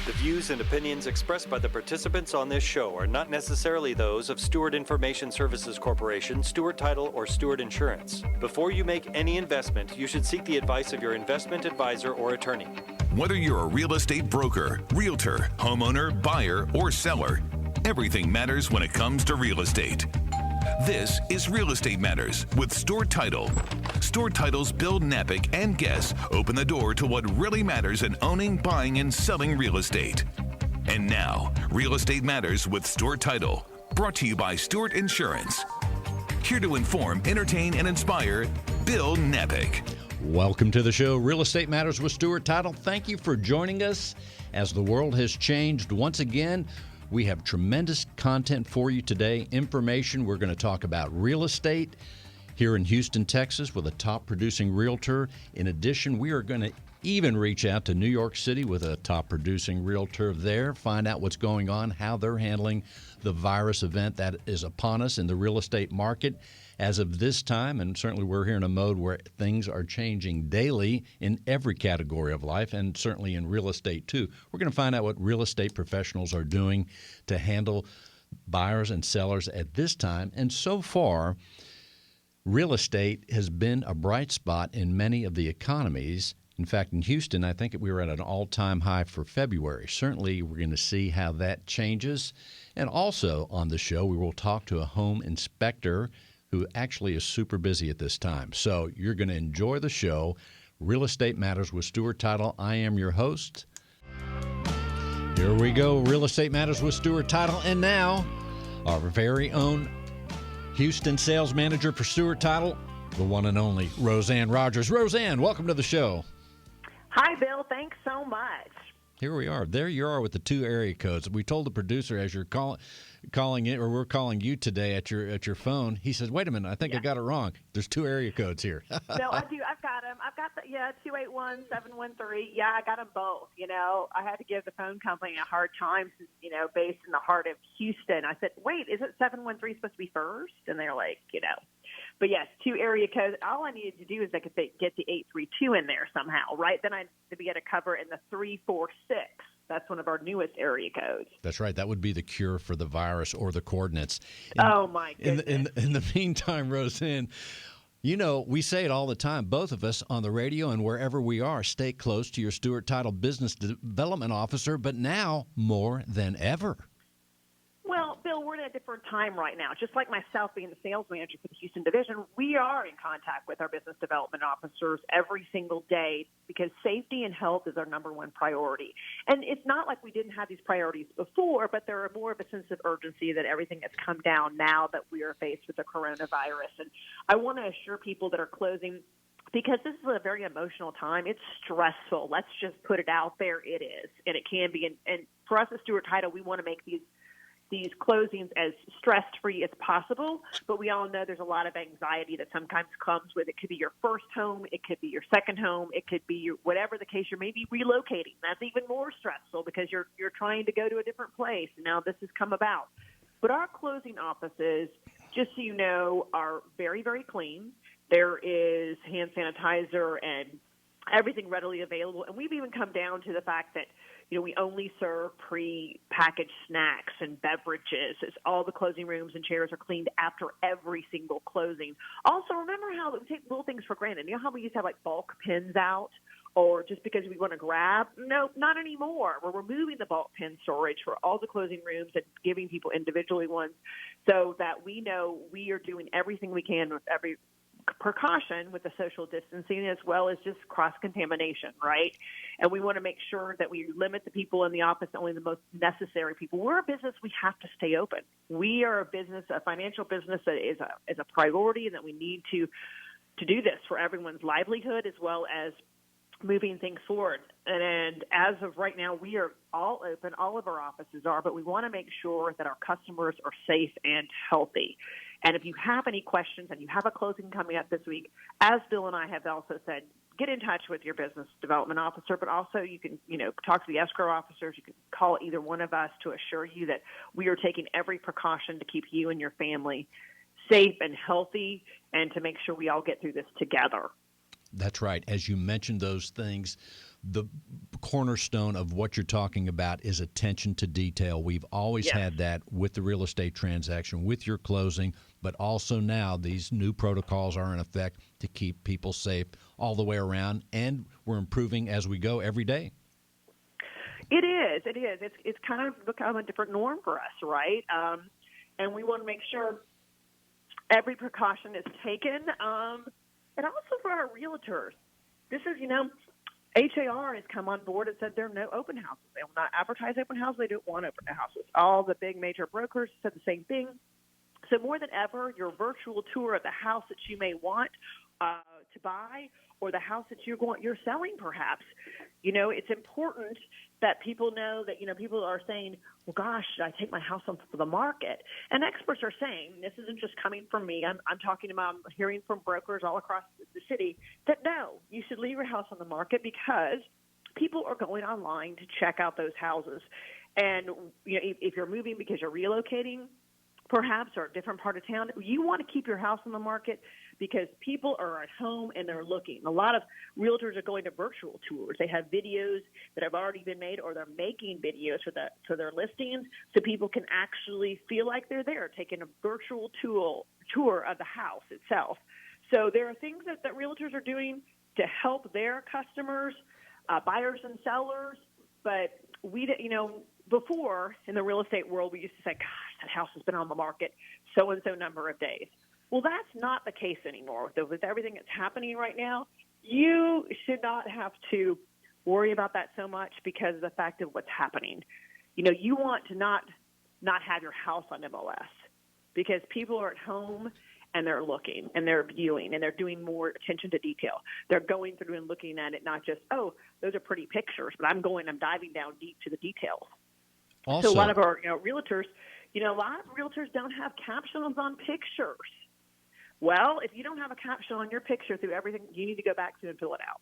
The views and opinions expressed by the participants on this show are not necessarily those of Stewart Information Services Corporation, Stewart Title, or Stewart Insurance. Before you make any investment, you should seek the advice of your investment advisor or attorney. Whether you're a real estate broker, realtor, homeowner, buyer, or seller, everything matters when it comes to real estate. This is Real Estate Matters with Stewart Title. Stewart Title's Bill Napick and guests open the door to what really matters in owning, buying, and selling real estate. And now, Real Estate Matters with Stewart Title, brought to you by Stewart Insurance. Here to inform, entertain, and inspire, Bill Napick. Welcome to the show, Real Estate Matters with Stewart Title. Thank you for joining us. As the world has changed once again, we have tremendous content for you today. Information. We're going to talk about real estate here in Houston, Texas, with a top producing realtor. In addition, we are going to even reach out to New York City with a top producing realtor there, find out what's going on, how they're handling the virus event that is upon us in the real estate market as of this time. And certainly we're here in a mode where things are changing daily in every category of life, and certainly in real estate too. We're going to find out what real estate professionals are doing to handle buyers and sellers at this time. And so far, real estate has been a bright spot in many of the economies. In fact, in Houston, I think we were at an all-time high for February. Certainly, we're going to see how that changes. And also on the show, we will talk to a home inspector who actually is super busy at this time. So you're going to enjoy the show. Real Estate Matters with Stewart Title. I am your host. Here we go, Real Estate Matters with Stewart Title. And now, our very own Houston sales manager for Stewart Title, the one and only Roseanne Rogers. Roseanne, welcome to the show. Hi, Bill. Thanks so much. Here we are. There you are with the two area codes. We told the producer as you're calling it, or we're calling you today at your phone. He says, "Wait a minute, I think I got it wrong. There's two area codes here." No, I do. I've got them. I've got 281-713. Yeah, I got them both. You know, I had to give the phone company a hard time since, based in the heart of Houston. I said, "Wait, isn't 713 supposed to be first?" And they're like, But yes, two area codes. All I needed to do is I could get the 832 in there somehow, right? Then I'd be able to cover in the 346. That's one of our newest area codes. That's right. That would be the cure for the virus or the coordinates. Oh, my goodness. In the meantime, Roseanne, we say it all the time. Both of us on the radio and wherever we are, stay close to your Stewart Title Business Development Officer, but now more than ever. Well, Bill, we're in a different time right now. Just like myself being the sales manager for the Houston division, we are in contact with our business development officers every single day because safety and health is our number one priority. And it's not like we didn't have these priorities before, but there are more of a sense of urgency that everything has come down now that we are faced with the coronavirus. And I want to assure people that are closing, because this is a very emotional time. It's stressful. Let's just put it out there. It is, and it can be. And for us at Stewart Title, we want to make these closings as stress-free as possible, but we all know there's a lot of anxiety that sometimes comes with it. Could be your first home, it could be your second home, it could be whatever the case, you're maybe relocating. That's even more stressful because you're trying to go to a different place, and now this has come about. But our closing offices, just so you know, are very, very clean. There is hand sanitizer and everything readily available, and we've even come down to the fact that we only serve pre-packaged snacks and beverages. All the closing rooms and chairs are cleaned after every single closing. Also, remember how we take little things for granted. You know how we used to have bulk pins out, or just because we want to grab? No, not anymore. We're removing the bulk pin storage for all the closing rooms and giving people individually ones so that we know we are doing everything we can with every precaution with the social distancing as well as just cross-contamination, right? And we want to make sure that we limit the people in the office, only the most necessary people. We're a business, we have to stay open. We are a business, a financial business that is a priority, and that we need to do this for everyone's livelihood as well as moving things forward. And as of right now, we are all open. All of our offices are, but we want to make sure that our customers are safe and healthy. And if you have any questions and you have a closing coming up this week, as Bill and I have also said, get in touch with your business development officer, but also you can, talk to the escrow officers. You can call either one of us to assure you that we are taking every precaution to keep you and your family safe and healthy and to make sure we all get through this together. That's right. As you mentioned those things, the cornerstone of what you're talking about is attention to detail. We've always had that with the real estate transaction, with your closing, but also now these new protocols are in effect to keep people safe all the way around, and we're improving as we go every day. It is. It is. It's kind of become a different norm for us, right? And we want to make sure every precaution is taken. And also for our realtors. This is, HAR has come on board and said there are no open houses. They will not advertise open houses. They don't want open houses. All the big major brokers said the same thing. So more than ever, your virtual tour of the house that you may want to buy, or the house that you're selling, perhaps, it's important that people know that, people are saying, well, gosh, should I take my house on the market? And experts are saying, this isn't just coming from me. I'm talking about, I'm hearing from brokers all across the city that no, you should leave your house on the market because people are going online to check out those houses. And if you're moving because you're relocating, perhaps, or a different part of town, you want to keep your house on the market because people are at home and they're looking. A lot of realtors are going to virtual tours. They have videos that have already been made, or they're making videos for their listings so people can actually feel like they're there, taking a virtual tour of the house itself. So there are things that realtors are doing to help their customers, buyers and sellers, but before, in the real estate world, we used to say, gosh, that house has been on the market so-and-so number of days. Well, that's not the case anymore. With everything that's happening right now, you should not have to worry about that so much because of the fact of what's happening. You want to not have your house on MLS because people are at home and they're looking and they're viewing and they're doing more attention to detail. They're going through and looking at it, not just, oh, those are pretty pictures, but I'm diving down deep to the details. Also, so a lot of our realtors, don't have captions on pictures. Well, if you don't have a caption on your picture through everything, you need to go back to and fill it out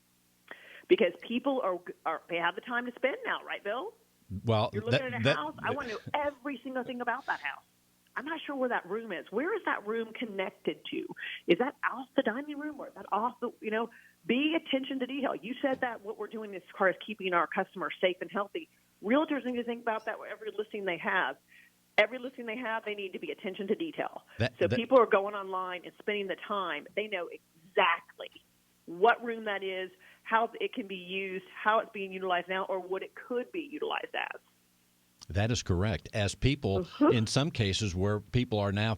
because people they have the time to spend now, right, Bill? Well, you're looking at a house. I want to know every single thing about that house. I'm not sure where that room is. Where is that room connected to? Is that off the dining room or is that off the, be attention to detail. You said that what we're doing as far as keeping our customers safe and healthy. Realtors need to think about that with every listing they have. Every listing they have, they need to be attention to detail. People are going online and spending the time. They know exactly what room that is, how it can be used, how it's being utilized now, or what it could be utilized as. That is correct. As people, in some cases where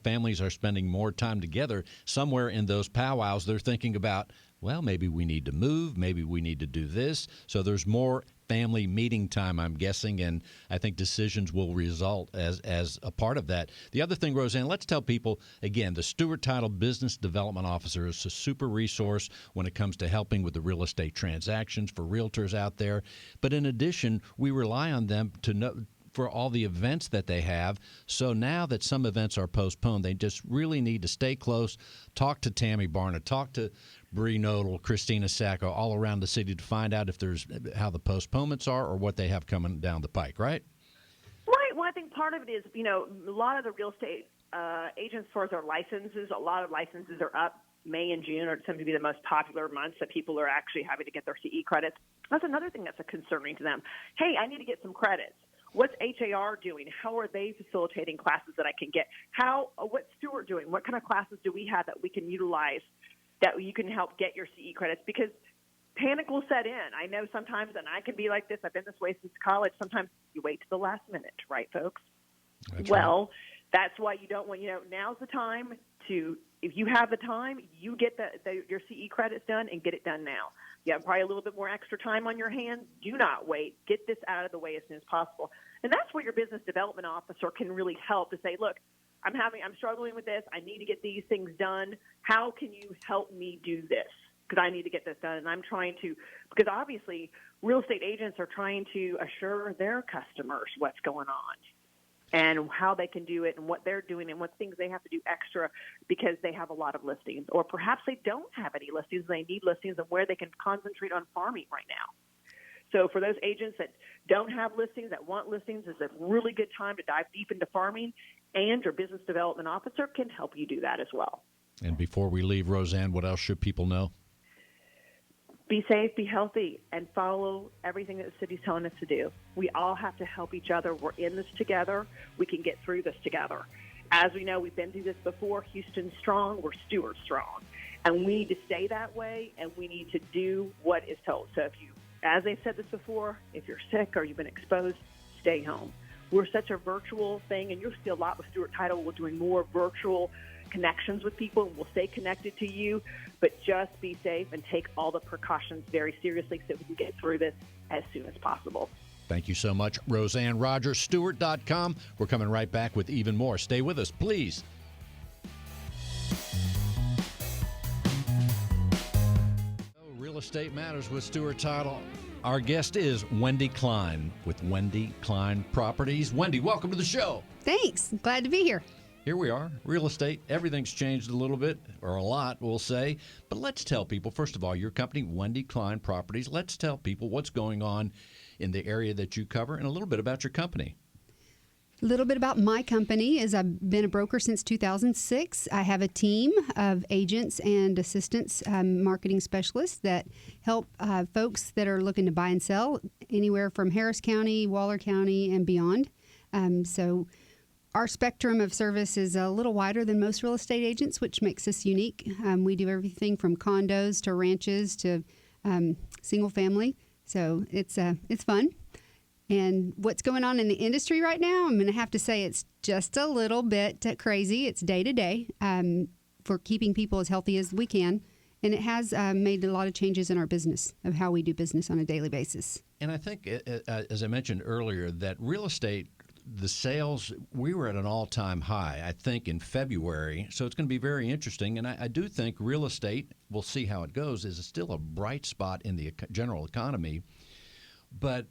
families are spending more time together, somewhere in those powwows, they're thinking about, well, maybe we need to move, maybe we need to do this. So there's more family meeting time, I'm guessing, and I think decisions will result as a part of that. The other thing, Roseanne, let's tell people, again, the Stewart Title Business Development Officer is a super resource when it comes to helping with the real estate transactions for realtors out there. But in addition, we rely on them to know for all the events that they have. So now that some events are postponed, they just really need to stay close, talk to Tammy Barnett, talk to Bree Nodal, Christina Sacco, all around the city to find out if there's how the postponements are or what they have coming down the pike, right? Right. Well, I think part of it is, a lot of the real estate agents, as far as their licenses, a lot of licenses are up. May and June are tend to be the most popular months that people are actually having to get their CE credits. That's another thing that's concerning to them. Hey, I need to get some credits. What's HAR doing? How are they facilitating classes that I can get? What's Stewart doing? What kind of classes do we have that we can utilize that you can help get your CE credits? Because panic will set in. I know sometimes, and I can be like this, I've been this way since college, sometimes you wait to the last minute, right, folks? That's why you don't want, now's the time to, if you have the time, you get your CE credits done and get it done now. You have probably a little bit more extra time on your hands. Do not wait. Get this out of the way as soon as possible. And that's where your business development officer can really help to say, look, I'm struggling with this. I need to get these things done. How can you help me do this? Because I need to get this done. And because obviously real estate agents are trying to assure their customers what's going on and how they can do it and what they're doing and what things they have to do extra because they have a lot of listings. Or perhaps they don't have any listings and they need listings and where they can concentrate on farming right now. So for those agents that don't have listings, that want listings, is a really good time to dive deep into farming, and your business development officer can help you do that as well. And before we leave, Roseanne, what else should people know? Be safe, be healthy, and follow everything that the city's telling us to do. We all have to help each other. We're in this together. We can get through this together. As we know, we've been through this before. Houston's strong. We're Stewart strong. And we need to stay that way, and we need to do what is told. So if you, as I said this before, if you're sick or you've been exposed, stay home. We're such a virtual thing, and you'll see a lot with Stewart Title. We're doing more virtual connections with people, and we'll stay connected to you, but just be safe and take all the precautions very seriously so we can get through this as soon as possible. Thank you so much, Roseanne Rogers, Stewart.com. We're coming right back with even more. Stay with us, please. Real Estate Matters with Stewart Title. Our guest is Wendy Klein with Wendy Klein Properties. Wendy, welcome to the show. Thanks. Glad to be here. Here we are, real estate. Everything's changed a little bit, or a lot, we'll say. But let's tell people, first of all, your company, Wendy Klein Properties, let's tell people what's going on in the area that you cover and a little bit about your company. A little bit about my company is I've been a broker since 2006. I have a team of agents and assistants, marketing specialists that help folks that are looking to buy and sell anywhere from Harris County, Waller County, and beyond. So our spectrum of service is a little wider than most real estate agents, which makes us unique. We do everything from condos to ranches to single family. So it's fun. And what's going on in the industry right now, I'm going to have to say it's just a little bit crazy. It's day to day for keeping people as healthy as we can. And it has made a lot of changes in our business of how we do business on a daily basis. And I think, as I mentioned earlier, that real estate, the sales, we were at an all-time high, I think, in February. So it's going to be very interesting. And I do think real estate, we'll see how it goes, is still a bright spot in the general economy. But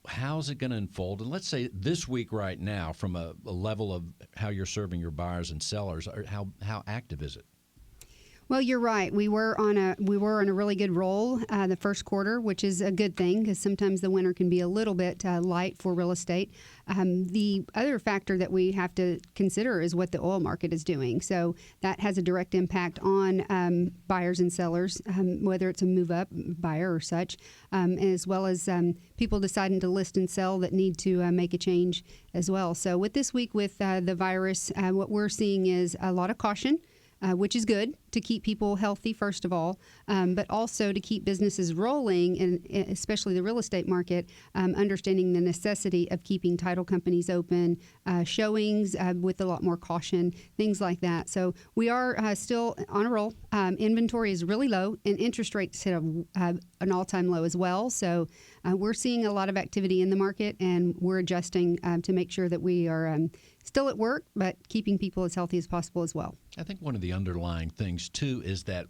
how's it going to unfold? And let's say this week right now, from a level of how you're serving your buyers and sellers, how active is it? Well, you're right. We were on a really good roll the first quarter, which is a good thing because sometimes the winter can be a little bit light for real estate. The other factor that we have to consider is what the oil market is doing. So that has a direct impact on buyers and sellers, whether it's a move-up buyer or such, as well as people deciding to list and sell that need to make a change as well. So with this week with the virus, what we're seeing is a lot of caution. Which is good to keep people healthy, first of all, but also to keep businesses rolling, and especially the real estate market, understanding the necessity of keeping title companies open, showings with a lot more caution, things like that. So we are still on a roll. Inventory is really low, and interest rates hit an all-time low as well. So we're seeing a lot of activity in the market, and we're adjusting to make sure that we are still at work, but keeping people as healthy as possible as well. I think one of the underlying things, too, is that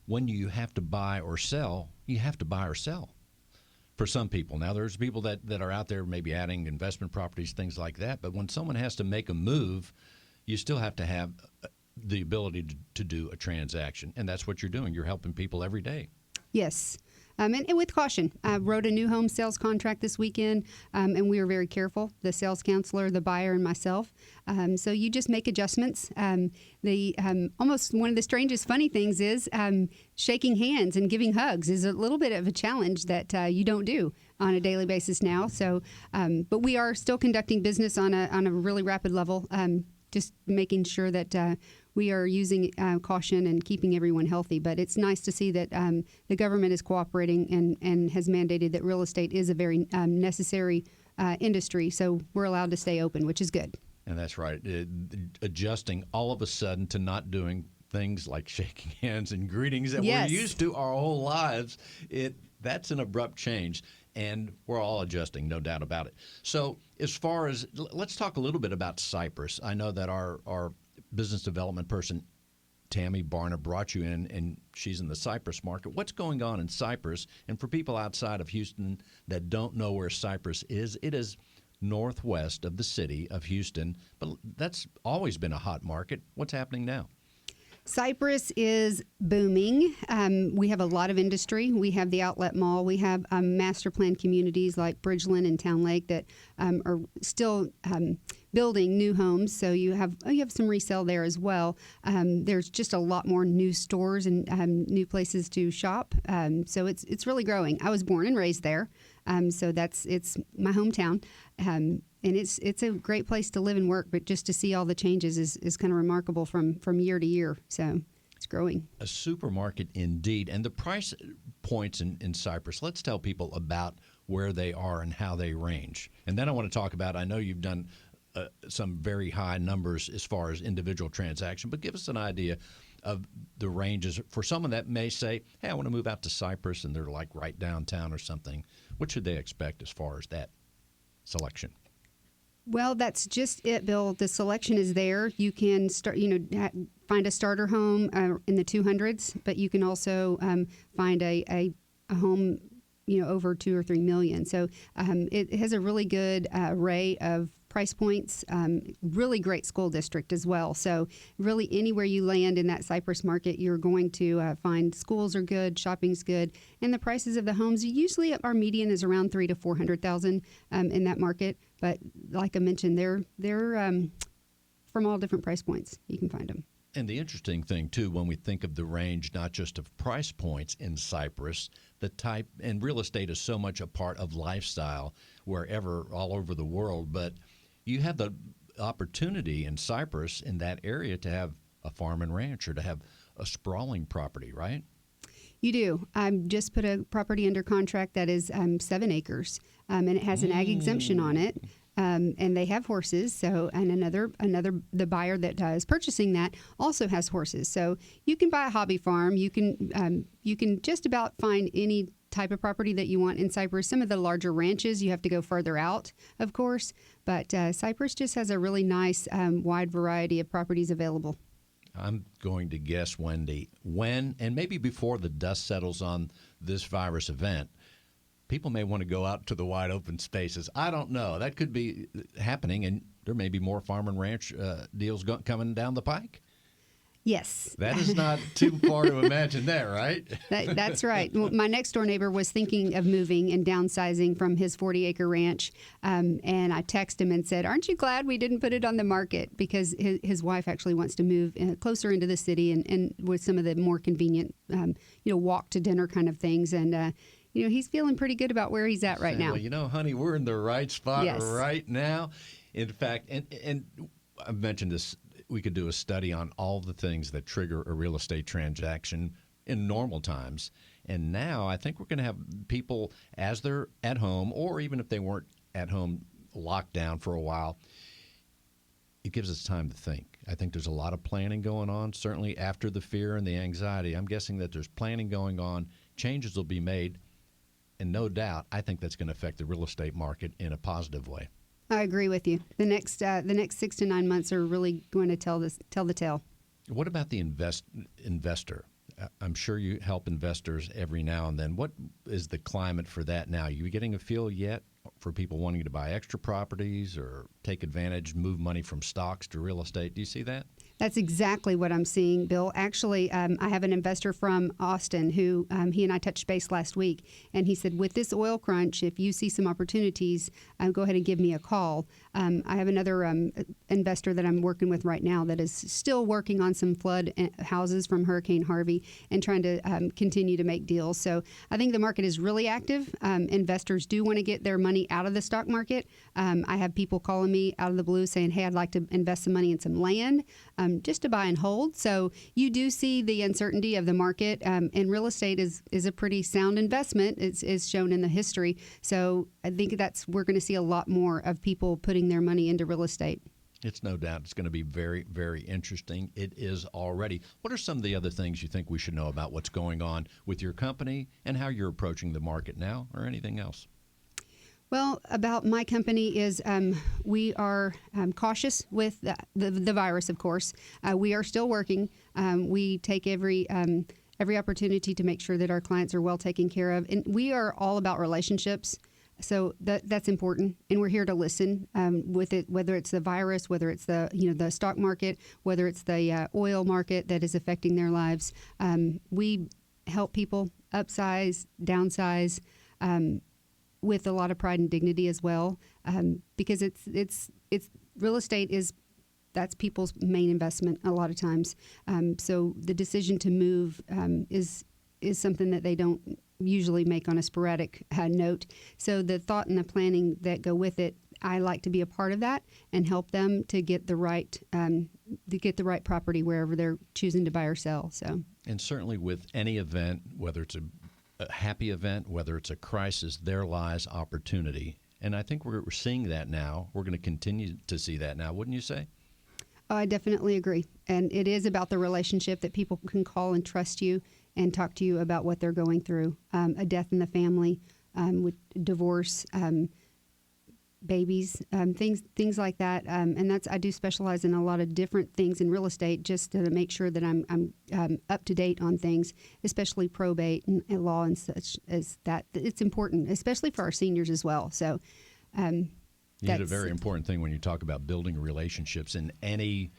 when you have to buy or sell, you have to buy or sell for some people. Now, there's people that are out there maybe adding investment properties, things like that. But when someone has to make a move, you still have to have the ability to do a transaction. And that's what you're doing. You're helping people every day. Yes. And with caution. I wrote a new home sales contract this weekend, and we were very careful, the sales counselor, the buyer, and myself. So you just make adjustments. Almost one of the strangest, funny things is shaking hands and giving hugs is a little bit of a challenge that you don't do on a daily basis now. So, but we are still conducting business on a really rapid level, just making sure that we are using caution and keeping everyone healthy. But it's nice to see that the government is cooperating and has mandated that real estate is a very necessary industry. So we're allowed to stay open, which is good. And that's right. Adjusting all of a sudden to not doing things like shaking hands and greetings that Yes. we're used to our whole lives, that's an abrupt change. And we're all adjusting, no doubt about it. So as far as, let's talk a little bit about Cypress. I know that our business development person, Tammy Barna, brought you in, and she's in the Cypress market. What's going on in Cypress? And for people outside of Houston that don't know where Cypress is, it is northwest of the city of Houston, but that's always been a hot market. What's happening now? Cypress is booming. We have a lot of industry. We have the outlet mall. We have master plan communities like Bridgeland and Town Lake that are still building new homes. So you have some resale there as well. There's just a lot more new stores and new places to shop. So it's really growing. I was born and raised there, so it's my hometown. And it's a great place to live and work, but just to see all the changes is kind of remarkable from year to year. So it's growing. A supermarket indeed. And the price points in Cypress, let's tell people about where they are and how they range. And then I want to talk about, I know you've done some very high numbers as far as individual transaction, but give us an idea of the ranges for someone that may say, hey, I want to move out to Cypress, and they're like right downtown or something. What should they expect as far as that selection? Well, that's just it, Bill. The selection is there. You can start, find a starter home in the 200s, but you can also find a home, over 2 or 3 million. So it has a really good array of price points. Really great school district as well. So really anywhere you land in that Cypress market, you're going to find schools are good, shopping's good, and the prices of the homes usually our median is around $300,000 to $400,000 in that market. But like I mentioned, they're from all different price points. You can find them. And the interesting thing, too, when we think of the range, not just of price points in Cypress, the type, and real estate is so much a part of lifestyle wherever, all over the world, but you have the opportunity in Cypress, in that area, to have a farm and ranch or to have a sprawling property, right? You do. I just put a property under contract that is 7 acres, and it has an ag exemption on it. And they have horses. So, and another, the buyer that is purchasing that also has horses. So you can buy a hobby farm. You can just about find any type of property that you want in Cypress. Some of the larger ranches, you have to go further out, of course. But Cypress just has a really nice, wide variety of properties available. I'm going to guess, Wendy, when, and maybe before the dust settles on this virus event, people may want to go out to the wide open spaces. I don't know. That could be happening, and there may be more farm and ranch deals coming down the pike. Yes. That is not too far to imagine that, right? That's right. Well, my next door neighbor was thinking of moving and downsizing from his 40-acre ranch, and I texted him and said, aren't you glad we didn't put it on the market? Because his wife actually wants to move closer into the city and with some of the more convenient, walk to dinner kind of things. And he's feeling pretty good about where he's at right now. Well, honey, we're in the right spot Yes. right now. In fact, and I've mentioned this, we could do a study on all the things that trigger a real estate transaction in normal times. And now I think we're going to have people, as they're at home, or even if they weren't at home, locked down for a while, it gives us time to think. I think there's a lot of planning going on, certainly after the fear and the anxiety. I'm guessing that there's planning going on. Changes will be made. And no doubt, I think that's going to affect the real estate market in a positive way. I agree with you. The next 6 to 9 months are really going to tell the tale. What about the investor? I'm sure you help investors every now and then. What is the climate for that now? Are you getting a feel yet for people wanting to buy extra properties or take advantage, move money from stocks to real estate? Do you see that? That's exactly what I'm seeing, Bill. Actually, I have an investor from Austin who he and I touched base last week, and he said, with this oil crunch, if you see some opportunities, go ahead and give me a call. I have another investor that I'm working with right now that is still working on some flood houses from Hurricane Harvey and trying to continue to make deals. So I think the market is really active. Investors do want to get their money out of the stock market. I have people calling me out of the blue saying, hey, I'd like to invest some money in some land. Just to buy and hold. So you do see the uncertainty of the market, and real estate is a pretty sound investment. It's shown in the history. So I think we're going to see a lot more of people putting their money into real estate. It's no doubt it's going to be very, very interesting. It is already. What are some of the other things you think we should know about what's going on with your company and how you're approaching the market now, or anything else? Well, about my company is we are cautious with the virus, of course. We are still working. We take every opportunity to make sure that our clients are well taken care of. And we are all about relationships. So that's important, and we're here to listen with it, whether it's the virus, whether it's the stock market, whether it's the oil market that is affecting their lives. We help people upsize, downsize, with a lot of pride and dignity as well, because it's real estate that's people's main investment a lot of times. So the decision to move is something that they don't usually make on a sporadic note. So the thought and the planning that go with it, I like to be a part of that and help them to get the right property wherever they're choosing to buy or sell. So, and certainly with any event, whether it's a happy event, whether it's a crisis, there lies opportunity. And I think we're seeing that now. We're going to continue to see that now, wouldn't you say? I definitely agree. And it is about the relationship that people can call and trust you and talk to you about what they're going through. A death in the family, with divorce, babies, things like that. And I do specialize in a lot of different things in real estate just to make sure that I'm up to date on things, especially probate and law and such as that. It's important, especially for our seniors as well. So, you did a very important thing when you talk about building relationships in any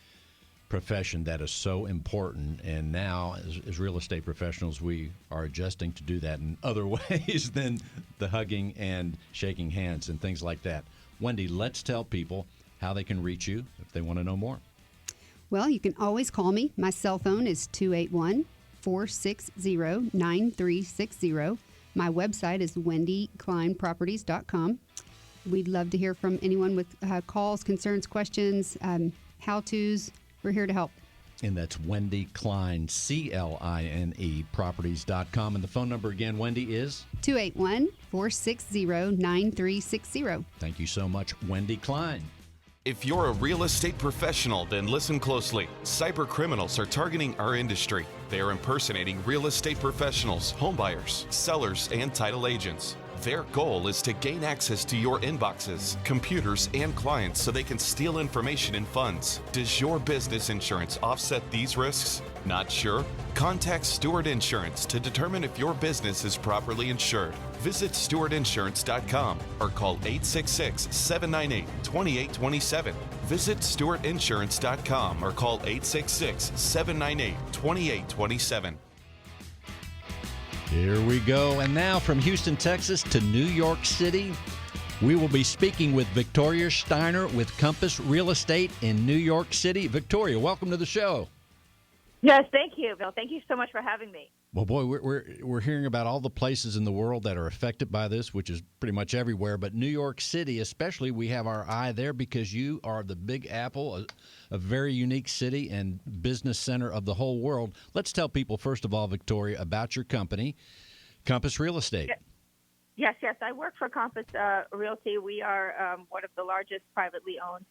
profession that is so important. And now, as real estate professionals, we are adjusting to do that in other ways than the hugging and shaking hands and things like that. Wendy, let's tell people how they can reach you if they want to know more. Well, you can always call me. My cell phone is 281-460-9360. My website is wendykleinproperties.com. We'd love to hear from anyone with calls, concerns, questions, how-tos. We're here to help. And that's Wendy Klein, CLINE, properties.com. And the phone number again, Wendy, is? 281-460-9360. Thank you so much, Wendy Klein. If you're a real estate professional, then listen closely. Cyber criminals are targeting our industry. They are impersonating real estate professionals, homebuyers, sellers, and title agents. Their goal is to gain access to your inboxes, computers, and clients so they can steal information and funds. Does your business insurance offset these risks? Not sure? Contact Stewart Insurance to determine if your business is properly insured. Visit stewartinsurance.com or call 866-798-2827. Visit stewartinsurance.com or call 866-798-2827. Here we go. And now from Houston, Texas to New York City, we will be speaking with Victoria Steiner with Compass Real Estate in New York City. Victoria, welcome to the show. Yes, thank you, Bill. Thank you so much for having me. Well, boy, we're hearing about all the places in the world that are affected by this, which is pretty much everywhere. But New York City, especially, we have our eye there because you are the Big Apple, a very unique city and business center of the whole world. Let's tell people, first of all, Victoria, about your company, Compass Real Estate. Yes. I work for Compass Realty. We are one of the largest privately owned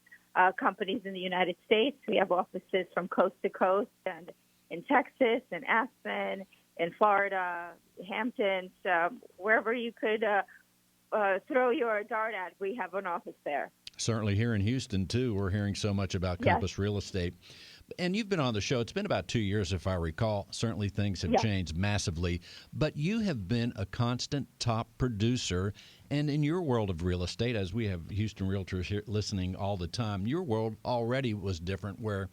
companies in the United States. We have offices from coast to coast and in Texas and Aspen, in Florida, Hamptons, wherever you could throw your dart at, we have an office there. Certainly here in Houston, too. We're hearing so much about Compass Real Estate. And you've been on the show. It's been about 2 years, if I recall. Certainly things have changed massively. But you have been a constant top producer. And in your world of real estate, as we have Houston realtors here listening all the time, your world already was different, where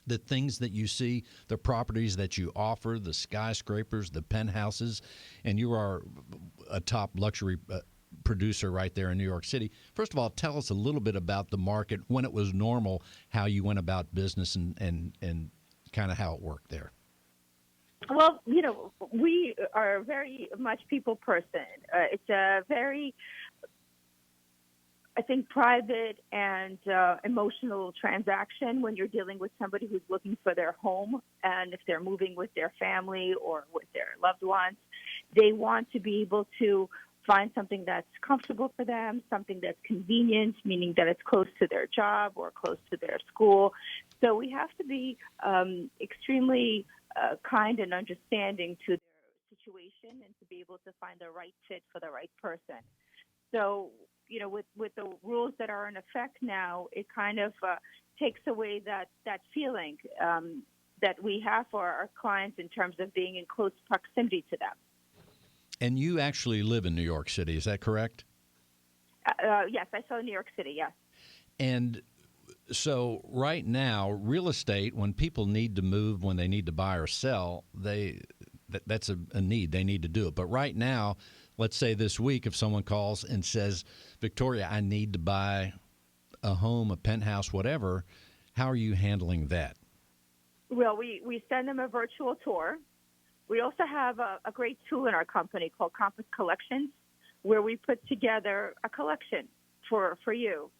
the things that you see, the properties that you offer, the skyscrapers, the penthouses, and you are a top luxury producer right there in New York City. First of all, tell us a little bit about the market, when it was normal, how you went about business, and kind of how it worked there. Well, we are very much people person. It's a very, I think, private and emotional transaction when you're dealing with somebody who's looking for their home, and if they're moving with their family or with their loved ones, they want to be able to find something that's comfortable for them, something that's convenient, meaning that it's close to their job or close to their school. So we have to be extremely kind and understanding to their situation and to be able to find the right fit for the right person. So, with the rules that are in effect now, it kind of takes away that feeling that we have for our clients in terms of being in close proximity to them. And you actually live in New York City, is that correct? Yes, I saw New York City, yes. And so right now, real estate, when people need to move, when they need to buy or sell, that's a need. They need to do it. But right now, let's say this week, if someone calls and says, Victoria, I need to buy a home, a penthouse, whatever, how are you handling that? Well, we send them a virtual tour. We also have a great tool in our company called Compass Collections, where we put together a collection for you.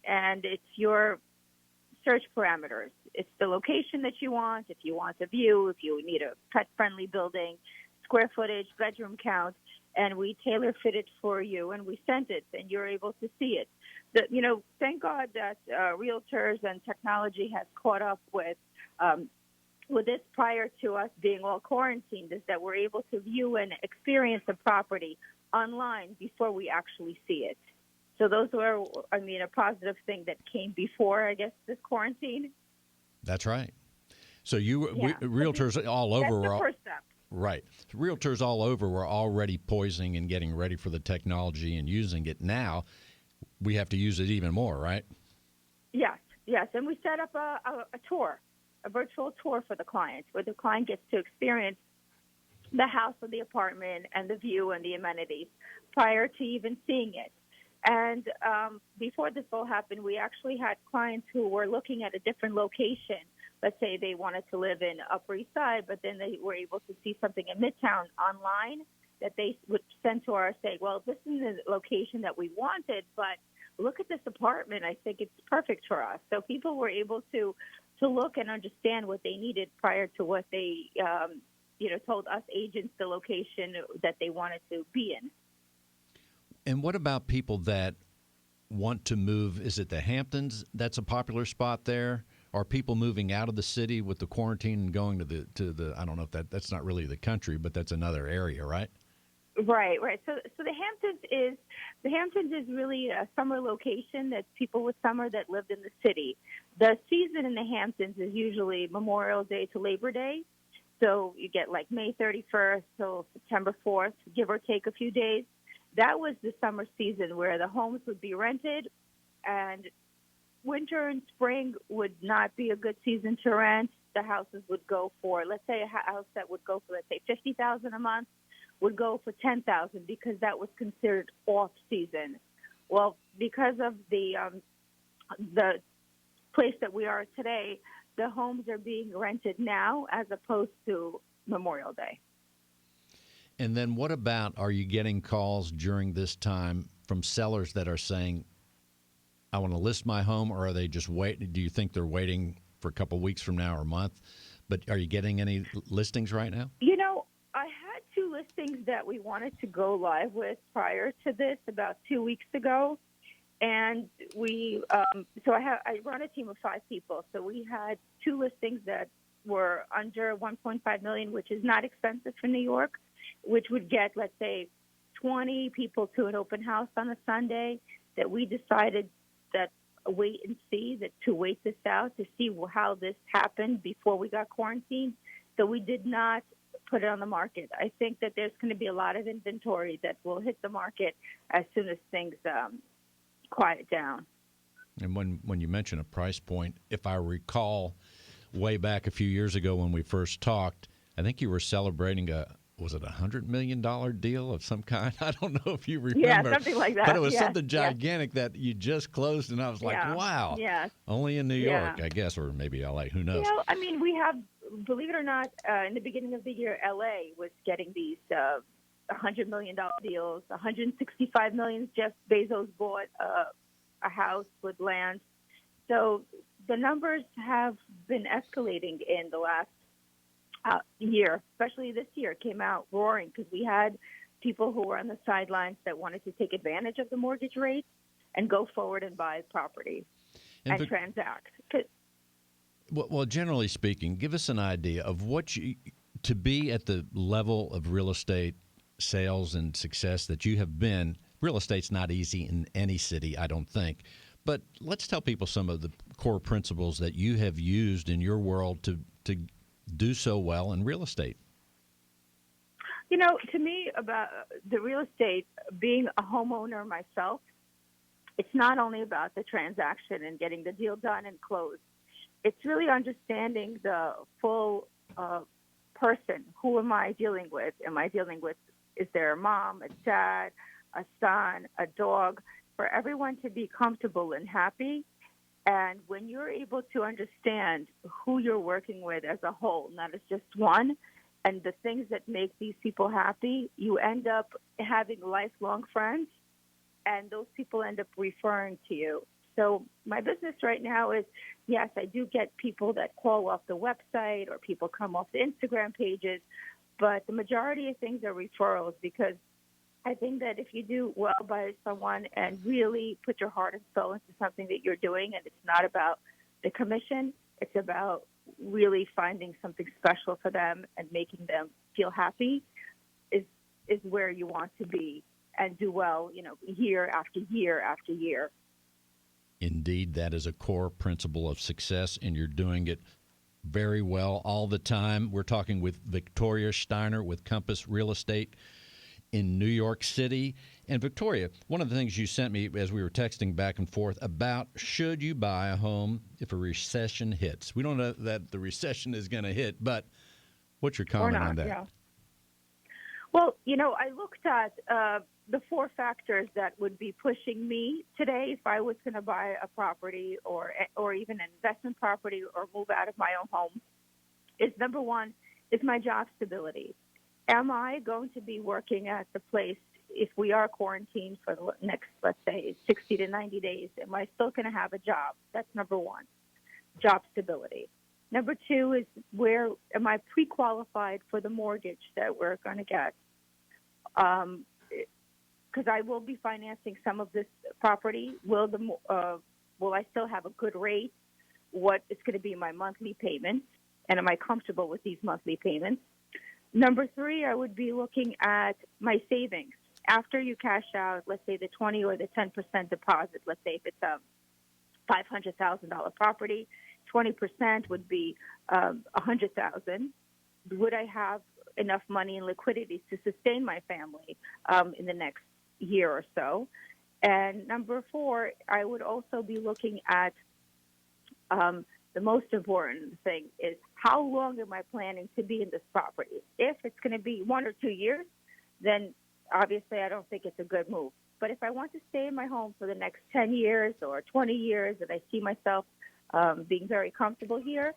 And it's your search parameters. It's the location that you want, if you want a view, if you need a pet-friendly building, square footage, bedroom count, and we tailor fit it for you, and we send it, and you're able to see it. Thank God that realtors and technology has caught up with this prior to us being all quarantined, is that we're able to view and experience the property online before we actually see it. So those were, a positive thing that came before, I guess, this quarantine. That's right. So realtors all That's over the first step. Right. Realtors all over were already poising and getting ready for the technology and using it. Now we have to use it even more, right? Yes. And we set up a tour, a virtual tour for the client, where the client gets to experience the house or the apartment and the view and the amenities prior to even seeing it. And before this all happened, we actually had clients who were looking at a different location. Let's say they wanted to live in Upper East Side, but then they were able to see something in Midtown online that they would send to our say, well, this is the location that we wanted, but look at this apartment. I think it's perfect for us. So people were able to look and understand what they needed prior to what they, told us agents the location that they wanted to be in. And what about people that want to move? Is it the Hamptons? That's a popular spot there. Are people moving out of the city with the quarantine and going to the I don't know if that's not really the country, but that's another area, right? Right. So the Hamptons is really a summer location that's people with summer that lived in the city. The season in the Hamptons is usually Memorial Day to Labor Day. So you get like May 31st till September 4th, give or take a few days. That was the summer season where the homes would be rented, and winter and spring would not be a good season to rent. The houses would go for, let's say, a house that would go for, let's say, $50,000 a month would go for $10,000 because that was considered off season. Well, because of the place that we are today, the homes are being rented now as opposed to Memorial Day. And then what about, are you getting calls during this time from sellers that are saying, I want to list my home, or are they just waiting? Do you think they're waiting for a couple of weeks from now or a month? But are you getting any listings right now? I had 2 listings that we wanted to go live with prior to this about 2 weeks ago. And we, I run a team of 5 people. So we had 2 listings that were under $1.5 million, which is not expensive for New York, which would get, let's say, 20 people to an open house on a Sunday, that we decided that wait and see, that to wait this out, to see how this happened before we got quarantined. So we did not put it on the market. I think that there's going to be a lot of inventory that will hit the market as soon as things quiet down. And when you mention a price point, if I recall way back a few years ago when we first talked, I think you were celebrating was it $100 million deal of some kind? I don't know if you remember. Yeah, something like that. But it was something gigantic that you just closed, and I was like, wow. Yes. Only in New York, I guess, or maybe L.A., who knows? We have, believe it or not, in the beginning of the year, L.A. was getting these $100 million deals. $165 million, Jeff Bezos bought a house with land. So the numbers have been escalating in the last year, especially this year, came out roaring because we had people who were on the sidelines that wanted to take advantage of the mortgage rates and go forward and buy property and transact. Well, generally speaking, give us an idea of to be at the level of real estate sales and success that you have been. Real estate's not easy in any city, I don't think. But let's tell people some of the core principles that you have used in your world to do so well in real estate. To me, about the real estate, being a homeowner myself, it's not only about the transaction and getting the deal done and closed. It's really understanding the full person. Who am I dealing with? Am I dealing with, is there a mom, a dad, a son, a dog? For everyone to be comfortable and happy. And when you're able to understand who you're working with as a whole, not as just one, and the things that make these people happy, you end up having lifelong friends, and those people end up referring to you. So my business right now is, yes, I do get people that call off the website or people come off the Instagram pages, but the majority of things are referrals, because I think that if you do well by someone and really put your heart and soul into something that you're doing, and it's not about the commission, it's about really finding something special for them and making them feel happy, is where you want to be and do well, year after year after year. Indeed, that is a core principle of success, and you're doing it very well all the time. We're talking with Victoria Steiner with Compass Real Estate in New York City. And Victoria, one of the things you sent me as we were texting back and forth about, should you buy a home if a recession hits? We don't know that the recession is going to hit, but what's your comment on that? Yeah. Well, I looked at the four factors that would be pushing me today if I was going to buy a property or even an investment property or move out of my own home. Is number one, is my job stability. Am I going to be working at the place if we are quarantined for the next, let's say, 60 to 90 days? Am I still going to have a job? That's number one, job stability. Number two is, where am I pre-qualified for the mortgage that we're going to get? Because I will be financing some of this property. Will I still have a good rate? What is going to be my monthly payments? And am I comfortable with these monthly payments? Number three, I would be looking at my savings. After you cash out, let's say the 20 or the 10% deposit, let's say if it's a $500,000 property, 20% would be $100,000. Would I have enough money and liquidity to sustain my family in the next year or so? And number four, I would also be looking at the most important thing is, how long am I planning to be in this property? If it's going to be 1 or 2 years, then obviously I don't think it's a good move. But if I want to stay in my home for the next 10 years or 20 years, and I see myself being very comfortable here,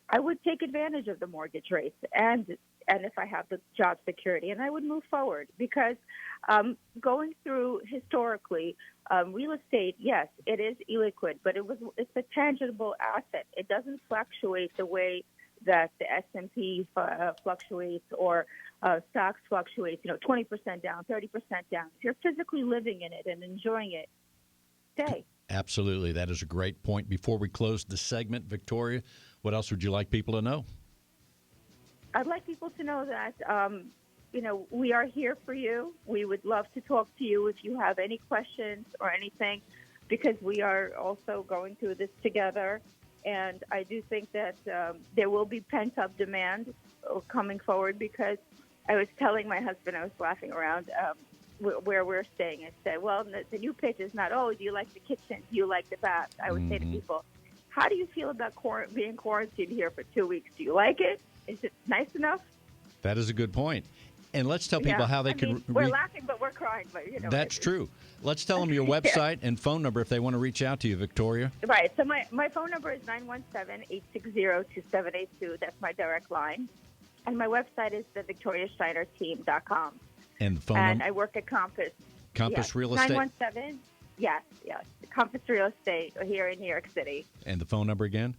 I would take advantage of the mortgage rates and if I have the job security, and I would move forward, because going through historically, real estate, yes, it is illiquid, but it's a tangible asset. It doesn't fluctuate the way that the S&P fluctuates or stocks fluctuate, 20% down, 30% down. If you're physically living in it and enjoying it, stay. Absolutely. That is a great point. Before we close the segment, Victoria, what else would you like people to know? I'd like people to know that, we are here for you. We would love to talk to you if you have any questions or anything, because we are also going through this together. And I do think that there will be pent-up demand coming forward, because I was telling my husband, I was laughing around where we're staying. I said, well, the new pitch is not, do you like the kitchen? Do you like the bath? I would say to people, how do you feel about being quarantined here for 2 weeks? Do you like it? Is it nice enough? That is a good point. And let's tell people how they can... We're laughing, but we're crying. But, That's true. Let's tell them your website and phone number if they want to reach out to you, Victoria. Right. So my phone number is 917-860-2782. That's my direct line. And my website is thevictoriasteinerteam.com. And the phone number? number? I work at Compass. Compass Real Estate? 917, yes. Compass Real Estate here in New York City. And the phone number again?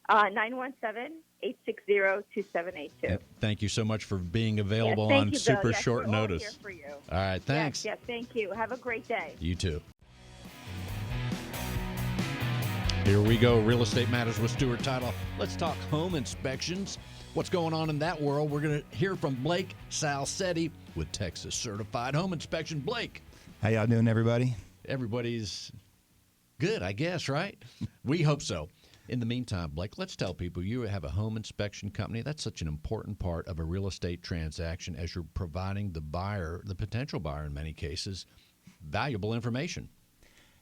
917-860-2782. Thank you so much for being available on super short notice. We're all here for you. All right, thanks. Yes, thank you. Have a great day. You too. Here we go. Real Estate Matters with Stewart Title. Let's talk home inspections. What's going on in that world? We're going to hear from Blake Salcetti with Texas Certified Home Inspection. Blake. How y'all doing, everybody? Everybody's good, I guess, right? We hope so. In the meantime, Blake, let's tell people you have a home inspection company. That's such an important part of a real estate transaction, as you're providing the buyer, the potential buyer in many cases, valuable information.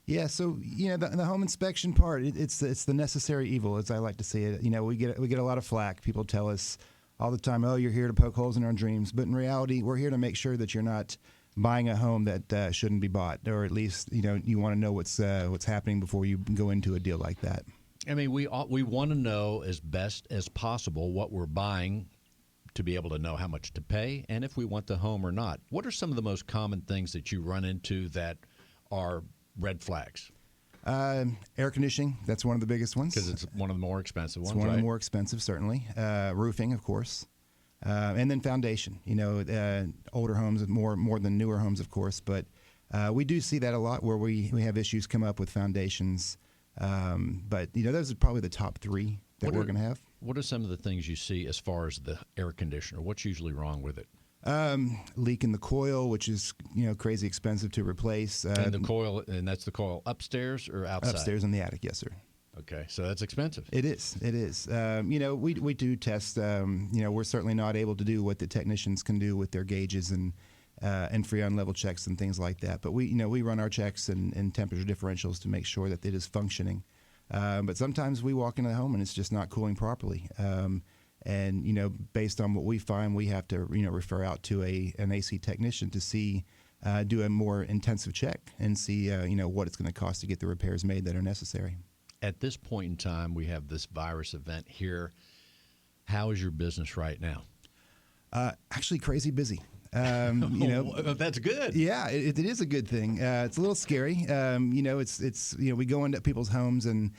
Yeah, so the home inspection part, it's the necessary evil, as I like to say it. We get a lot of flack. People tell us all the time, "Oh, you're here to poke holes in our dreams," but in reality, we're here to make sure that you're not buying a home that shouldn't be bought, or at least you want to know what's happening before you go into a deal like that. I mean, we want to know as best as possible what we're buying to be able to know how much to pay and if we want the home or not. What are some of the most common things that you run into that are red flags? Air conditioning, that's one of the biggest ones. Because it's one of the more expensive ones, It's one right? of the more expensive, certainly. Roofing, of course. And then foundation. Older homes more than newer homes, of course. But we do see that a lot where we have issues come up with foundations. But those are probably the top three that we're going to have. What are some of the things you see as far as the air conditioner? What's usually wrong with it? Leak in the coil, which is crazy expensive to replace. And the coil, and that's the coil upstairs or outside? Upstairs in the attic, yes, sir. Okay, so that's expensive. It is. We do test. We're certainly not able to do what the technicians can do with their gauges and freon level checks and things like that. But we run our checks and temperature differentials to make sure that it is functioning. But sometimes we walk into the home and it's just not cooling properly. And based on what we find, we have to refer out to an AC technician to do a more intensive check and see what it's going to cost to get the repairs made that are necessary. At this point in time, we have this virus event here. How is your business right now? Actually, crazy busy. That's good. Yeah, it is a good thing. It's a little scary. It's we go into people's homes and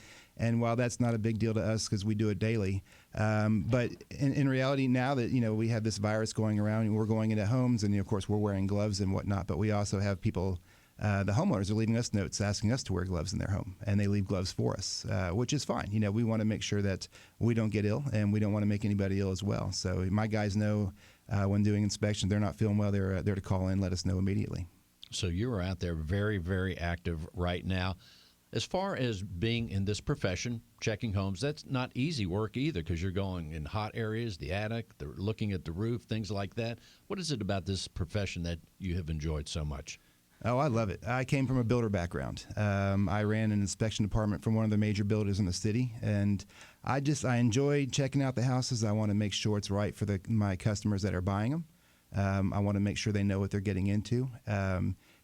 while that's not a big deal to us because we do it daily, but in reality now that we have this virus going around and we're going into homes and of course we're wearing gloves and whatnot, but we also have people. The homeowners are leaving us notes asking us to wear gloves in their home, and they leave gloves for us, which is fine. We want to make sure that we don't get ill, and we don't want to make anybody ill as well. So my guys know when doing inspections, they're not feeling well, they're there to call in, let us know immediately. So you are out there very, very active right now. As far as being in this profession, checking homes, that's not easy work either because you're going in hot areas, the attic, looking at the roof, things like that. What is it about this profession that you have enjoyed so much? Oh, I love it. I came from a builder background. I ran an inspection department for one of the major builders in the city, and I enjoy checking out the houses. I want to make sure it's right for my customers that are buying them. I want to make sure they know what they're getting into.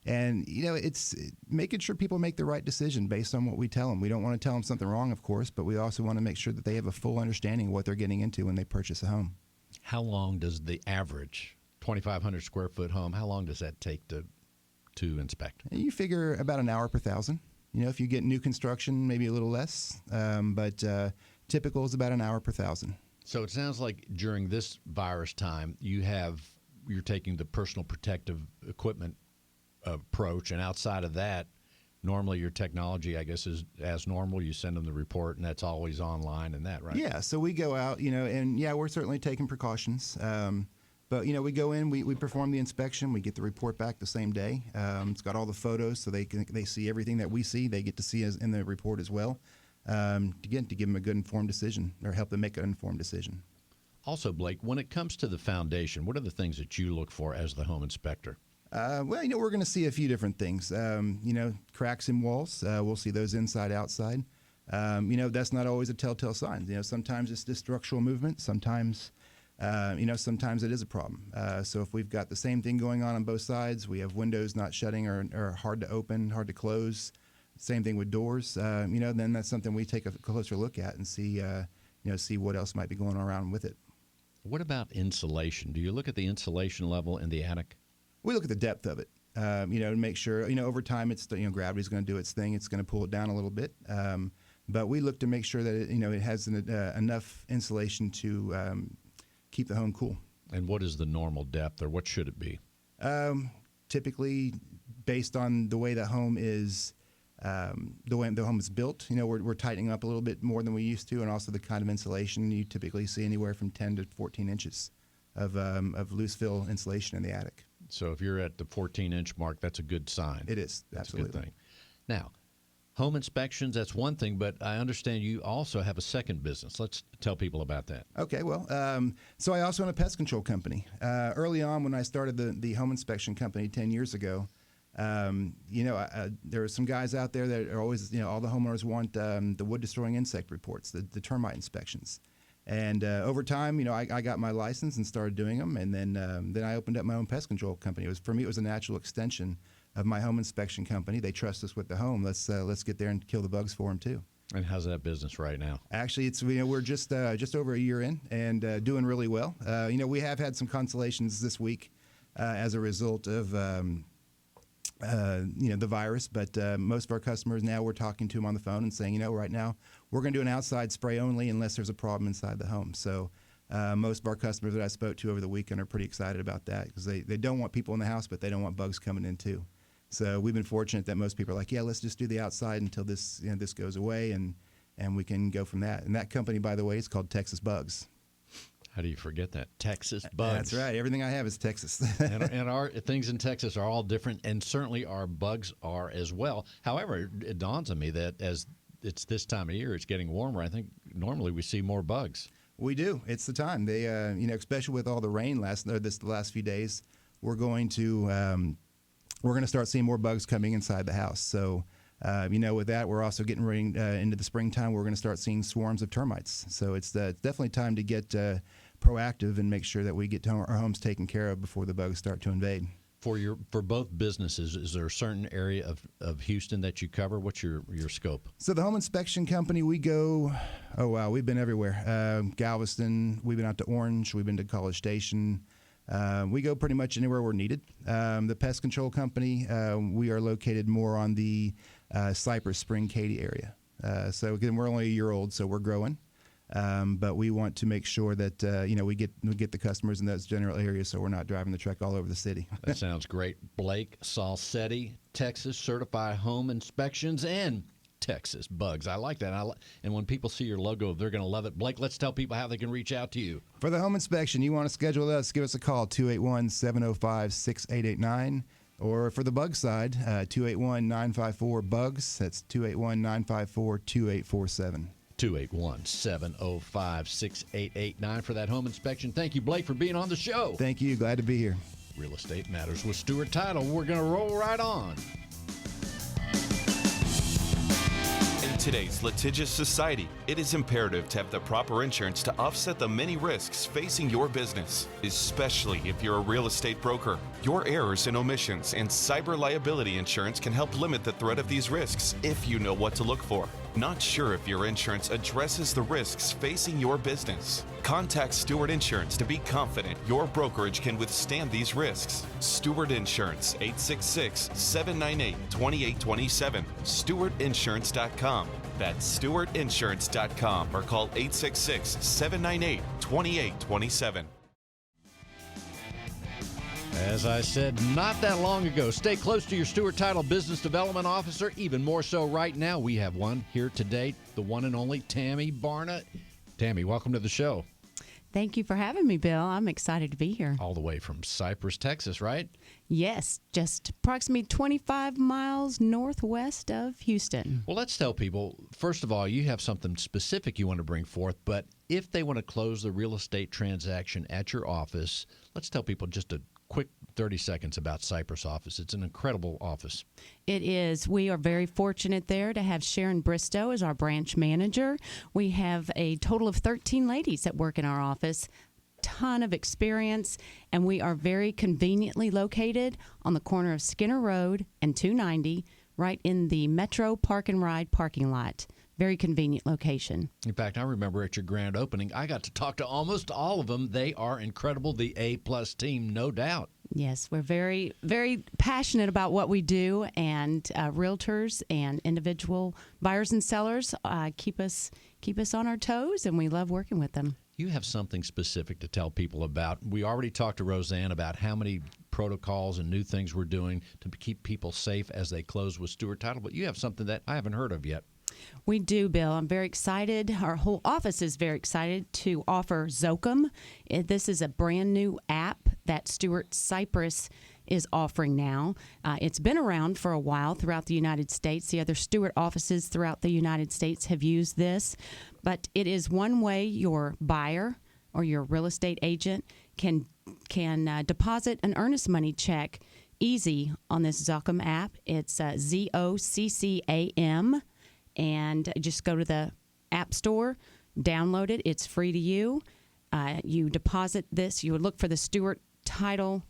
It's making sure people make the right decision based on what we tell them. We don't want to tell them something wrong, of course, but we also want to make sure that they have a full understanding of what they're getting into when they purchase a home. How long does the average 2,500 square foot home, how long does that take to inspect? You figure about an hour per thousand. If you get new construction, maybe a little less, but typical is about an hour per thousand. So it sounds like during this virus time, you're taking the personal protective equipment approach, and outside of that, normally your technology, I guess, is as normal. You send them the report, and that's always online and that, right? Yeah, so we go out, and we're certainly taking precautions. But, we go in, we perform the inspection, we get the report back the same day. It's got all the photos so they see everything that we see. They get to see in the report as well, to give them a good informed decision or help them make an informed decision. Also, Blake, when it comes to the foundation, what are the things that you look for as the home inspector? We're going to see a few different things. Cracks in walls, we'll see those inside, outside. That's not always a telltale sign. Sometimes it's just structural movement. Sometimes it is a problem. So if we've got the same thing going on both sides, we have windows not shutting or hard to open, hard to close. Same thing with doors. Then that's something we take a closer look at and see what else might be going around with it. What about insulation? Do you look at the insulation level in the attic? We look at the depth of it. To make sure, over time, it's gravity's going to do its thing. It's going to pull it down a little bit. But we look to make sure that it has enough insulation to keep the home cool. And what is the normal depth, or what should it be? Typically, based on the way the home is, the way the home is built, we're tightening up a little bit more than we used to, and also the kind of insulation you typically see anywhere from 10 to 14 inches of loose fill insulation in the attic. So if you're at the 14-inch mark, that's a good sign. It is. That's absolutely a good thing. Now, home inspections, that's one thing, but I understand you also have a second business. Let's tell people about that. Okay, well, so I also own a pest control company. Early on when I started the home inspection company 10 years ago, There are some guys out there that are always, all the homeowners want the wood destroying insect reports, the termite inspections. And over time, I got my license and started doing them, and then I opened up my own pest control company. For me, it was a natural extension of my home inspection company. They trust us with the home. Let's get there and kill the bugs for them too. And how's that business right now? Actually, it's we're just over a year in and doing really well. We have had some consolations this week as a result of the virus, but most of our customers now, we're talking to them on the phone and saying, right now we're going to do an outside spray only unless there's a problem inside the home. So most of our customers that I spoke to over the weekend are pretty excited about that because they don't want people in the house, but they don't want bugs coming in too. So we've been fortunate that most people are like, yeah, let's just do the outside until this goes away, and we can go from that. And that company, by the way, is called Texas Bugs. How do you forget that? Texas bugs. That's right. Everything I have is Texas. and our things in Texas are all different, and certainly our bugs are as well. However, it dawns on me that as it's this time of year, it's getting warmer. I think normally we see more bugs. We do. It's the time. They, especially with all the rain the last few days, we're going to start seeing more bugs coming inside the house. So, with that, we're also getting ready into the springtime. We're going to start seeing swarms of termites. So it's definitely time to get proactive and make sure that we get our homes taken care of before the bugs start to invade. For both businesses, is there a certain area of Houston that you cover? What's your scope? So the home inspection company, we go, we've been everywhere. Galveston, we've been out to Orange, we've been to College Station. We go pretty much anywhere we're needed. The pest control company, we are located more on the Cypress, Spring, Katy area. So again, we're only a year old, so we're growing. But we want to make sure that we get the customers in those general areas, so we're not driving the truck all over the city. That sounds great. Blake Salcetti, Texas Certified Home Inspections and Texas Bugs. I like that. And when people see your logo, they're going to love it. Blake, let's tell people how they can reach out to you. For the home inspection, you want to schedule us, give us a call, 281-705-6889. Or for the bug side, 281-954-BUGS. That's 281-954-2847. 281-705-6889 for that home inspection. Thank you, Blake, for being on the show. Thank you. Glad to be here. Real Estate Matters with Stewart Title. We're going to roll right on. In today's litigious society, it is imperative to have the proper insurance to offset the many risks facing your business, especially if you're a real estate broker. Your errors and omissions and cyber liability insurance can help limit the threat of these risks if you know what to look for. Not sure if your insurance addresses the risks facing your business? Contact Stewart Insurance to be confident your brokerage can withstand these risks. Stewart Insurance, 866-798-2827. StewartInsurance.com. That's StewartInsurance.com or call 866-798-2827. As I said not that long ago, stay close to your Stewart Title Business Development Officer. Even more so right now, we have one here today, the one and only Tammy Barna. Tammy, welcome to the show. Thank you for having me, Bill. I'm excited to be here. All the way from Cypress, Texas, right? Yes, just approximately 25 miles northwest of Houston. Well, let's tell people, first of all, you have something specific you want to bring forth, but if they want to close the real estate transaction at your office, let's tell people just a quick 30 seconds about Cypress office. It's an incredible office. It is. We are very fortunate there to have Sharon Bristow as our branch manager. We have a total of 13 ladies that work in our office, ton of experience, and we are very conveniently located on the corner of Skinner Road and 290, right in the Metro Park and Ride parking lot. Very convenient location. In fact, I remember at your grand opening, I got to talk to almost all of them. They are incredible. The A-plus team, no doubt. Yes, we're very, very passionate about what we do, and realtors and individual buyers and sellers keep us on our toes, and we love working with them. You have something specific to tell people about. We already talked to Roseanne about how many protocols and new things we're doing to keep people safe as they close with Stewart Title, but you have something that I haven't heard of yet. We do, Bill. I'm very excited. Our whole office is very excited to offer Zocum. This is a brand new app that Stewart Cypress is offering now. It's been around for a while throughout the United States. The other Stewart offices throughout the United States have used this, but it is one way your buyer or your real estate agent can deposit an earnest money check easy on this Zoccam app. It's Zoccam, and just go to the App Store, download it. It's free to you. You deposit this. You would look for the Stewart Title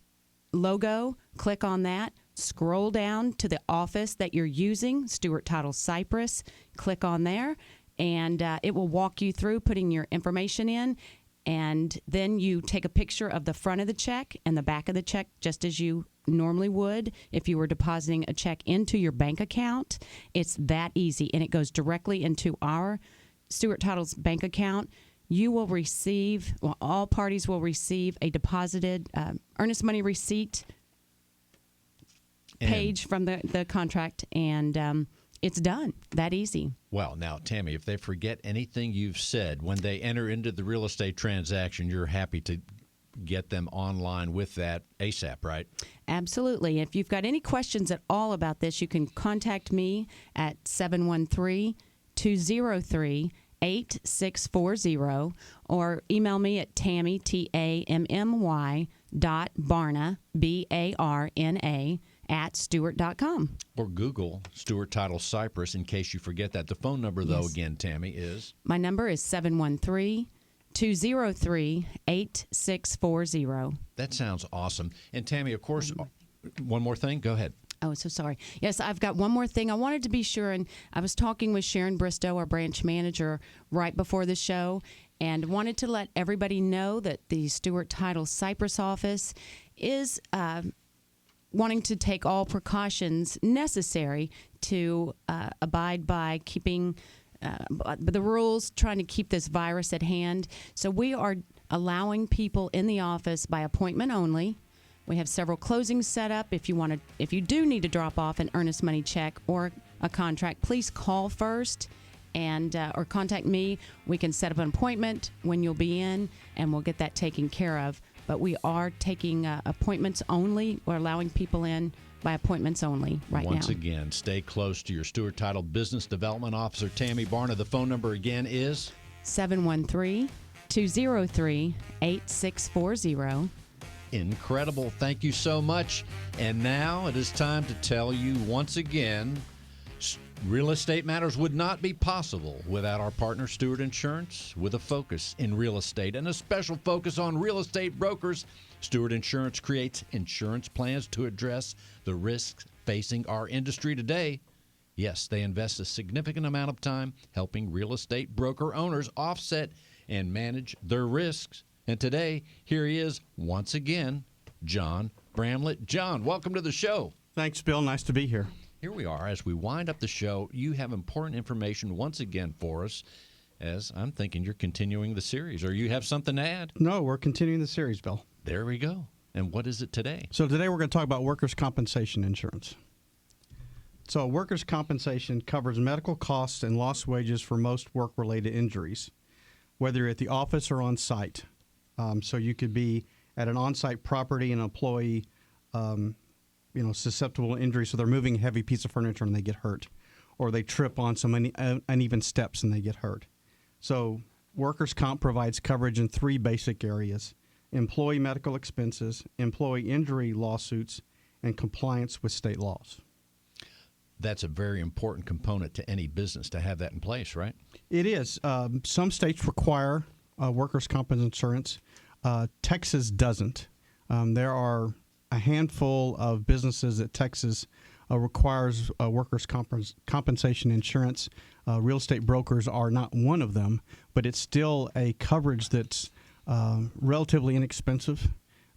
logo, click on that, scroll down to the office that you're using, Stewart Title Cypress, click on there, and it will walk you through putting your information in, and then you take a picture of the front of the check and the back of the check just as you normally would if you were depositing a check into your bank account. It's that easy, and it goes directly into our Stewart Title's bank account. You will receive, well, all parties will receive a deposited earnest money receipt page from the contract, and it's done. That easy. Well, now, Tammy, if they forget anything you've said when they enter into the real estate transaction, you're happy to get them online with that ASAP, right? Absolutely. If you've got any questions at all about this, you can contact me at 713-203-8640 or email me at Tammy, Tammy, .Barna, Barna, at Stewart.com. Or Google Stewart Title Cypress in case you forget that. The phone number, though, again, Tammy, is? My number is 713-203-8640. That sounds awesome. And Tammy, of course, one more thing. Go ahead. Oh, so sorry. Yes, I've got one more thing. I wanted to be sure, and I was talking with Sharon Bristow, our branch manager, right before the show, and wanted to let everybody know that the Stewart Title Cypress office is wanting to take all precautions necessary to abide by keeping the rules, trying to keep this virus at hand. So we are allowing people in the office by appointment only. We have several closings set up. If you do need to drop off an earnest money check or a contract, please call first and or contact me. We can set up an appointment when you'll be in, and we'll get that taken care of. But we are taking appointments only. We're allowing people in by appointments only right now. Once again, stay close to your Stewart Title Business Development Officer, Tammy Barna. The phone number again is 713-203-8640. Incredible. Thank you so much. And now it is time to tell you once again, Real Estate Matters would not be possible without our partner, Stewart Insurance. With a focus in real estate and a special focus on real estate brokers, Stewart Insurance creates insurance plans to address the risks facing our industry today. Yes, they invest a significant amount of time helping real estate broker owners offset and manage their risks. And today, here he is once again, John Bramlett. John, welcome to the show. Thanks, Bill. Nice to be here. Here we are. As we wind up the show, you have important information once again for us, as I'm thinking you're continuing the series, or you have something to add? No, we're continuing the series, Bill. There we go. And what is it today? So today we're going to talk about workers' compensation insurance. So workers' compensation covers medical costs and lost wages for most work-related injuries, whether you're at the office or on site. So you could be at an on-site property, an employee, susceptible to injury, so they're moving a heavy piece of furniture and they get hurt, or they trip on some uneven steps and they get hurt. So workers' comp provides coverage in three basic areas: employee medical expenses, employee injury lawsuits, and compliance with state laws. That's a very important component to any business to have that in place, right? It is. Some states require workers' comp insurance. Texas doesn't. There are a handful of businesses that Texas requires workers' compensation insurance. Real estate brokers are not one of them, but it's still a coverage that's relatively inexpensive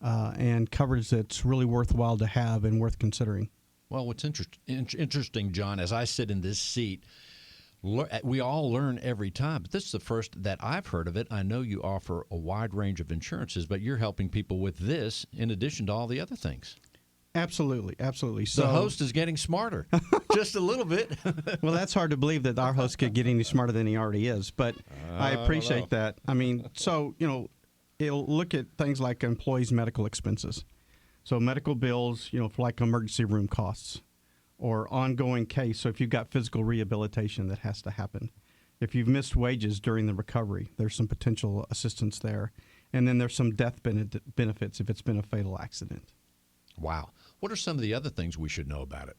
and coverage that's really worthwhile to have and worth considering. Well, what's interesting, John, as I sit in this seat, we all learn every time, but this is the first that I've heard of it. I know you offer a wide range of insurances, but you're helping people with this in addition to all the other things. Absolutely, absolutely. So the host is getting smarter, just a little bit. Well, that's hard to believe that our host could get any smarter than he already is, but I appreciate that. I mean, so, it'll look at things like employees' medical expenses. So medical bills, for like emergency room costs, or ongoing case. So if you've got physical rehabilitation that has to happen. If you've missed wages during the recovery, there's some potential assistance there. And then there's some death benefits if it's been a fatal accident. Wow. What are some of the other things we should know about it?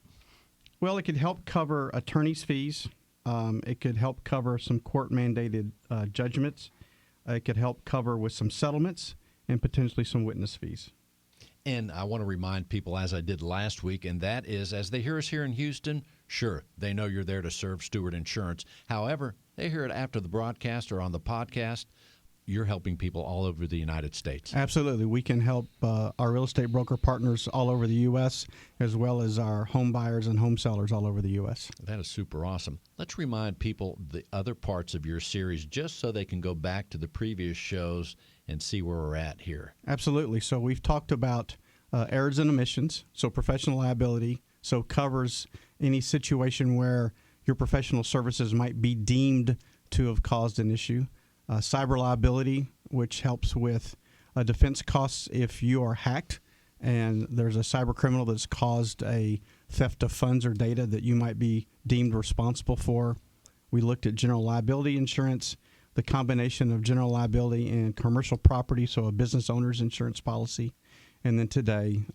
Well, it could help cover attorney's fees. It could help cover some court-mandated judgments. It could help cover with some settlements and potentially some witness fees. And I want to remind people, as I did last week, and that is, as they hear us here in Houston, sure, they know you're there to serve Stewart Insurance. However, they hear it after the broadcast or on the podcast. You're helping people all over the United States. Absolutely. We can help our real estate broker partners all over the U.S., as well as our home buyers and home sellers all over the U.S. That is super awesome. Let's remind people the other parts of your series just so they can go back to the previous shows and see where we're at here. Absolutely. So we've talked about errors and omissions, so professional liability, so covers any situation where your professional services might be deemed to have caused an issue. Cyber liability, which helps with defense costs if you are hacked and there's a cyber criminal that's caused a theft of funds or data that you might be deemed responsible for. We looked at general liability insurance, the combination of general liability and commercial property, so a business owner's insurance policy, and then today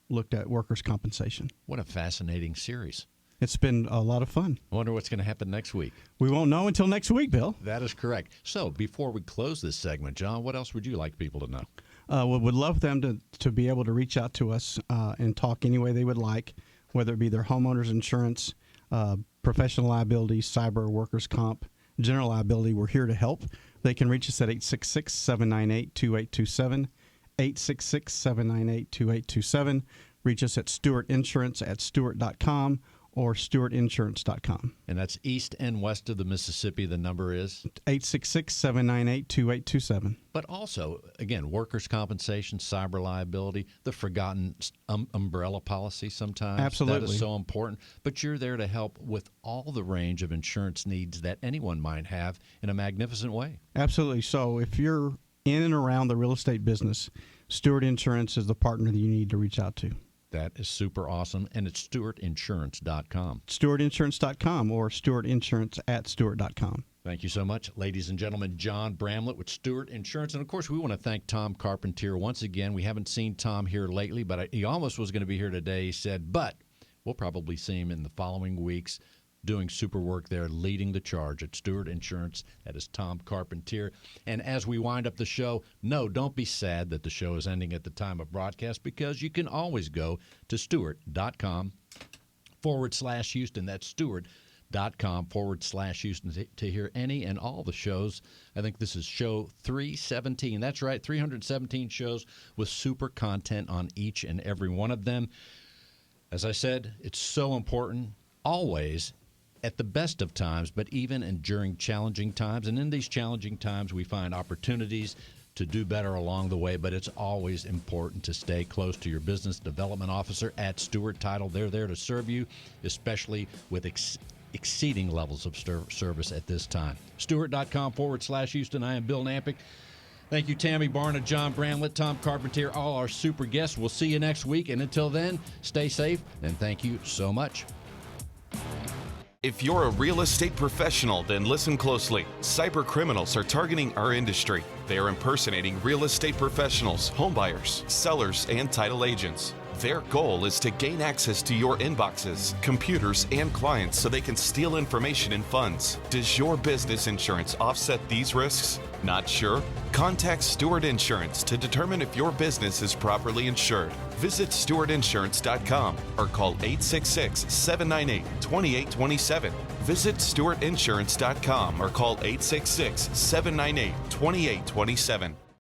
looked at workers' compensation. What a fascinating series. It's been a lot of fun. I wonder what's going to happen next week. We won't know until next week, Bill. That is correct. So before we close this segment, John, what else would you like people to know? We would love them to be able to reach out to us and talk any way they would like, whether it be their homeowner's insurance, professional liability, cyber, workers' comp, general liability. We're here to help. They can reach us at 866-798-2827, 866-798-2827. Reach us at Stewart Insurance at stewart.com or stewartinsurance.com. And that's east and west of the Mississippi. The number is 866-798-2827. But also, again, workers' compensation, cyber liability, the forgotten umbrella policy sometimes. Absolutely. That is so important. But you're there to help with all the range of insurance needs that anyone might have in a magnificent way. Absolutely. So if you're in and around the real estate business, Stewart Insurance is the partner that you need to reach out to. That is super awesome, and it's stewartinsurance.com. stewartinsurance.com or stewartinsurance at stewart.com. Thank you so much, ladies and gentlemen. John Bramlett with Stewart Insurance. And, of course, we want to thank Tom Carpentier once again. We haven't seen Tom here lately, but he almost was going to be here today. He said, but we'll probably see him in the following weeks doing super work there, leading the charge at Stewart Insurance. That is Tom Carpentier. And as we wind up the show, no, don't be sad that the show is ending at the time of broadcast, because you can always go to stewart.com/Houston. That's stewart.com/Houston to hear any and all the shows. I think this is show 317. That's right, 317 shows with super content on each and every one of them. As I said, it's so important always at the best of times, but even during challenging times. And in these challenging times, we find opportunities to do better along the way, but it's always important to stay close to your business development officer at Stewart Title. They're there to serve you, especially with exceeding levels of service at this time. Stewart.com/Houston. I am Bill Nampick. Thank you, Tammy Barna, John Bramlett, Tom Carpentier, all our super guests. We'll see you next week. And until then, stay safe, and thank you so much. If you're a real estate professional, then listen closely. Cyber criminals are targeting our industry. They are impersonating real estate professionals, homebuyers, sellers, and title agents. Their goal is to gain access to your inboxes, computers, and clients so they can steal information and funds. Does your business insurance offset these risks? Not sure? Contact Stewart Insurance to determine if your business is properly insured. Visit stewartinsurance.com or call 866-798-2827. Visit stewartinsurance.com or call 866-798-2827.